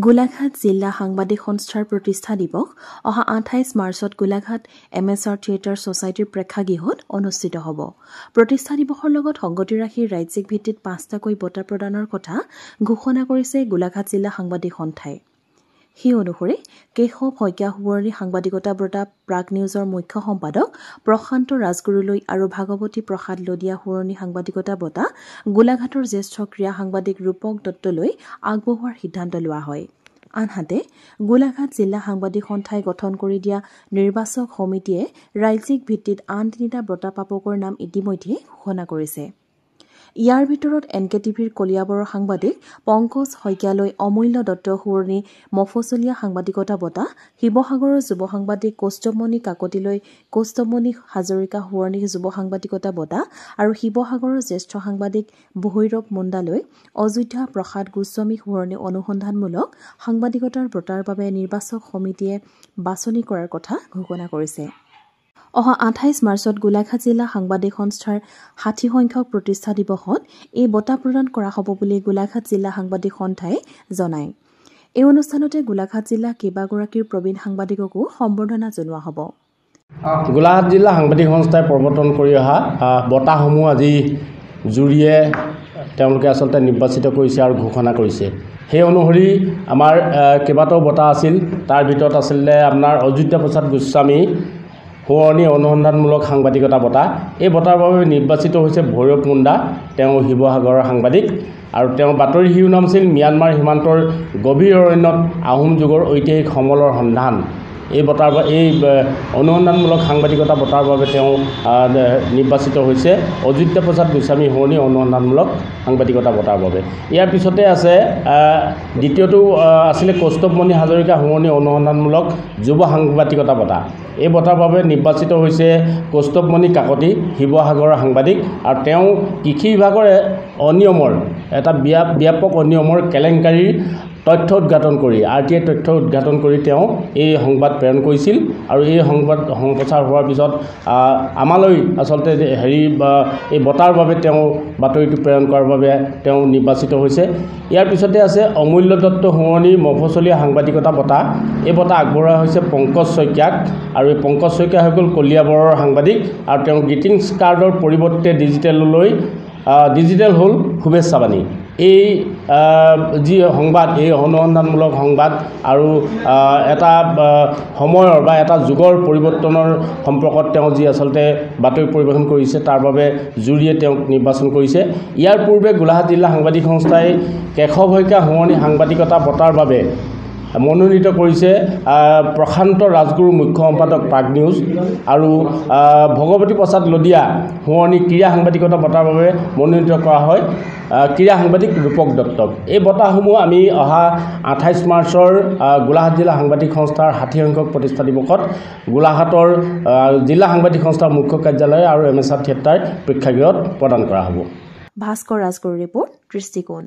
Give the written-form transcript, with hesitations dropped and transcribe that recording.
গোলাঘাট জিলা সাংবাদিক সংস্থাৰ প্ৰতিষ্ঠা দিৱস অহা 28 মাৰ্চত গোলাঘাট MSR থিয়েটাৰ ছ'চাইটিৰ প্ৰেক্ষাগৃহত অনুষ্ঠিত হ'ব। প্ৰতিষ্ঠা দিৱসৰ লগত সংগতি ৰাখি ৰাজ্যিক ভিত্তিত 5টাকৈ বঁটা প্ৰদানৰ কথা ঘোষণা কৰিছে গোলাঘাট জিলা সাংবাদিক সন্থাই। সেই অনুসৰি কেশৱ শইকীয়া সুৱৰ্ণী সাংবাদিকতা বঁটা প্ৰাগ নিউজৰ মুখ্য সম্পাদক প্ৰশান্ত ৰাজগুৰুলৈ আৰু ভাগৱতী প্ৰসাদ লদিয়া সুৱৰ্ণী সাংবাদিকতা বঁটা গোলাঘাটৰ জ্যেষ্ঠ ক্ৰীড়া সাংবাদিক ৰূপক দত্তলৈ আগবঢ়োৱাৰ সিদ্ধান্ত লোৱা হয়। আনহাতে গোলাঘাট জিলা সাংবাদিক সন্থাই গঠন কৰি দিয়া নিৰ্বাচক সমিতিয়ে ৰাজ্যিক ভিত্তিত আন 3টা বঁটা প্ৰাপকৰ নাম ইতিমধ্যে ঘোষণা কৰিছে। ইয়াৰ ভিতৰত NKTVৰ কলিয়াবৰৰ সাংবাদিক পংকজ শইকীয়ালৈ অমূল্য দত্ত সুৱৰ্ণী মফচলীয়া সাংবাদিকতা বঁটা, শিৱসাগৰৰ যুৱ সাংবাদিক কৌস্তভমণি কাকতিলৈ কৌস্তভমণি হাজৰিকা সুৱৰ্ণী যুৱ সাংবাদিকতা বঁটা আৰু শিৱসাগৰৰ জ্যেষ্ঠ সাংবাদিক ভৈৰৱ মুণ্ডালৈ অযোধ্যা প্ৰসাদ গোস্বামী সুৱৰ্ণী অনুসন্ধানমূলক সাংবাদিকতাৰ বঁটাৰ বাবে নিৰ্বাচক সমিতিয়ে বাছনি কৰাৰ কথা ঘোষণা কৰিছে। অহা 28 মাৰ্চত গোলাঘাট জিলা সাংবাদিক সংস্থাৰ 60 সংখ্যক প্ৰতিষ্ঠা দিৱসত এই বঁটা প্ৰদান কৰা হ'ব বুলি গোলাঘাট জিলা সাংবাদিক সন্থাই জনায়। এই অনুষ্ঠানতে গোলাঘাট জিলা কেইবাগৰাকীৰ প্ৰবীণ সাংবাদিককো সম্বৰ্ধনা জনোৱা হ'ব। গোলাঘাট জিলা সাংবাদিক সংস্থাই প্ৰৱৰ্তন কৰি অহা বঁটাসমূহ আজি জুৰিয়ে তেওঁলোকে আচলতে নিৰ্বাচিত কৰিছে আৰু ঘোষণা কৰিছে। সেই অনুসৰি আমাৰ কেইবাটাও বঁটা আছিল। তাৰ ভিতৰত আছিলে আপোনাৰ অযোধ্যা প্ৰসাদ গোস্বামী সুৱৰ্ণী অনুসন্ধানমূলক সাংবাদিকতা বঁটা। এই বঁটাৰ বাবে নিৰ্বাচিত হৈছে ভৈৰৱ মুণ্ডা, তেওঁ শিৱসাগৰৰ সাংবাদিক আৰু তেওঁৰ বাতৰি শিৰোনাম আছিল ম্যানমাৰ সীমান্তৰ গভীৰ অৰণ্যত আহোম যুগৰ ঐতিহাসিক সমলৰ সন্ধান। এই বঁটাৰ এই অনুসন্ধানমূলক সাংবাদিকতা বঁটাৰ বাবে তেওঁ নিৰ্বাচিত হৈছে অযোধ্যা প্ৰসাদ গোস্বামী সুৱৰ্ণী অনুসন্ধানমূলক সাংবাদিকতা বঁটাৰ বাবে। ইয়াৰ পিছতে আছে দ্বিতীয়টো আছিলে কৌস্তভমণি হাজৰিকা সুৱৰ্ণী অনুসন্ধানমূলক যুৱ সাংবাদিকতা বঁটা। এই বঁটাৰ বাবে নিৰ্বাচিত হৈছে কৌস্তভমণি কাকতি, শিৱসাগৰৰ সাংবাদিক আৰু তেওঁ কৃষি বিভাগৰ অনিয়মৰ এটা ব্যাপক অনিয়মৰ কেলেংকাৰীৰ তথ্য উদ্ঘাটন কৰি RTI তথ্য উদ্ঘাটন কৰি তেওঁ এই সংবাদ প্ৰেৰণ কৰিছিল আৰু এই সংবাদ সম্প্ৰচাৰ হোৱাৰ পিছত আমালৈ আচলতে এই বঁটাৰ বাবে তেওঁ বাতৰিটো প্ৰেৰণ কৰাৰ বাবে তেওঁ নিৰ্বাচিত হৈছে। ইয়াৰ পিছতে আছে অমূল্য দত্ত সুৱৰ্ণী মফচলীয়া সাংবাদিকতা বঁটা। এই বঁটা আগবঢ়োৱা হৈছে পংকজ শইকীয়াক আৰু এই পংকজ শইকীয়া হৈ গ'ল কলিয়াবৰৰ সাংবাদিক আৰু তেওঁ গ্ৰিটিংছ কাৰ্ডৰ পৰিৱৰ্তে ডিজিটেল হ'ল শুভেচ্ছা বাণী। এই যি সংবাদ, এই অনুসন্ধানমূলক সংবাদ আৰু এটা সময়ৰ বা এটা যুগৰ পৰিৱৰ্তনৰ সম্পৰ্কত তেওঁ যি আচলতে বাতৰি পৰিৱেশন কৰিছে তাৰ বাবে জুৰিয়ে তেওঁক নিৰ্বাচন কৰিছে। ইয়াৰ পূৰ্বে গোলাঘাট জিলা সাংবাদিক সংস্থাই কেশৱ শইকীয়া সুৱৰ্ণী সাংবাদিকতা বঁটাৰ বাবে মনোনীত কৰিছে প্ৰশান্ত ৰাজগুৰু মুখ্য সম্পাদক প্ৰাগ নিউজ আৰু ভাগৱতী প্ৰসাদ লদিয়া সুৱৰ্ণী ক্ৰীড়া সাংবাদিকতা বঁটাৰ বাবে মনোনীত কৰা হয় ক্ৰীড়া সাংবাদিক ৰূপক দত্তক। এই বঁটাসমূহ আমি অহা 28 মাৰ্চৰ গোলাঘাট জিলা সাংবাদিক সংস্থাৰ 60 সংখ্যক প্ৰতিষ্ঠা দিৱসত গোলাঘাটৰ জিলা সাংবাদিক সংস্থাৰ মুখ্য কাৰ্যালয় আৰু MSR থিয়েটাৰ প্ৰেক্ষাগৃহত প্ৰদান কৰা হ'ব। ভাস্কৰ ৰাজগুৰুৰ ৰিপৰ্ট, দৃষ্টিকোণ।